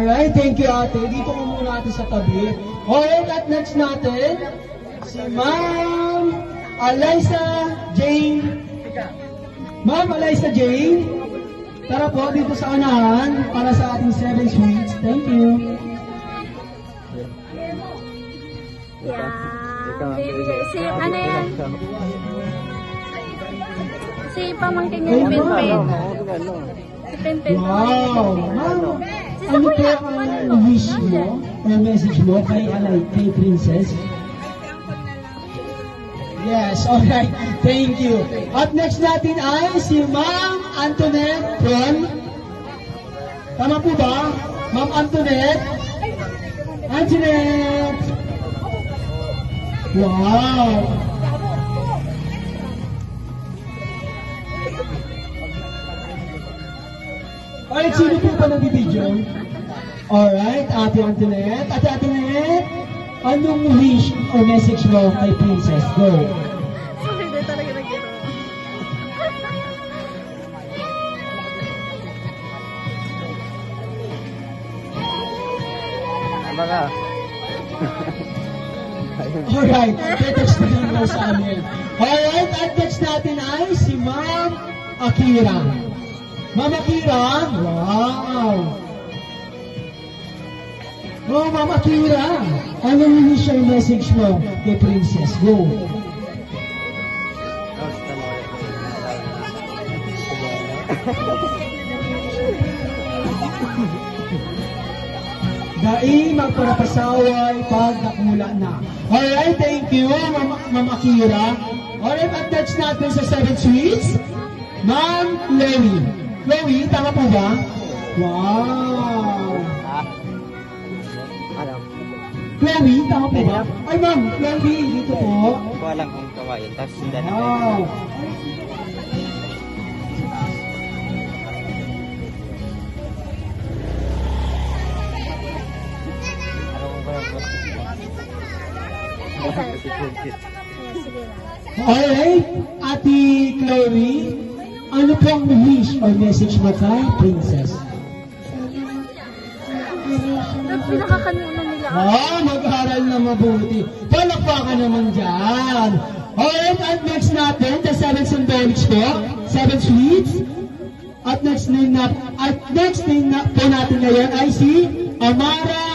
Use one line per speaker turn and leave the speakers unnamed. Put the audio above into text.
Alright, thank you ate. Dito ko muna natin sa tabi. Alright, at next natin, si Ma'am Eliza Jane. Ma'am Eliza Jane, tara po dito sa unahan para sa ating 7 sweets. Thank you.
Si ano yan? Si pamangkin niya ni Pinpin. Si Pinpin.
Wow! Ma'am, ano po ang wish mo o message mo kay Princess? Yes, alright. Thank you. At next natin ay si Ma'am Antoinette from... Tama po ba? Ma'am Antoinette? Antoinette! Wow! Alright, sino po pa nagbibideo? Alright, Ate Antoinette. Ate Antoinette, anong wish o message mo kay Princess? Go!
Sorry, hindi talaga nag-iro.
Ano ka?
Alright, text na lang mo sa amin. Alright, at next natin ay si Ma'am Akira. Ma'am Akira, wow! Oh, Ma'am Akira, anong wish o message mo kay Princess? Go! Dai magparapasaway pag nakmula na. Alright, thank you, Ma'am Akira. Alright, at next natin sa 7 sweets, Ma'am Chloe. Chloe, tama po ba? Wow!
Ano?
Chloe, tama po ba? Ay, Ma'am, Chloe, dito po.
Ko alam kung kawain. Tapos sila na
Wow! Alright, Ate Chloe, ano po ang wish or message mo kay Princess?
Pinakakanunan nila.
Mag-aral na mabuti. Palakpakan naman dyan. Alright, at next natin, the 7 symbolics po, 7 sweets. At next name na po natin ngayon ay si Amara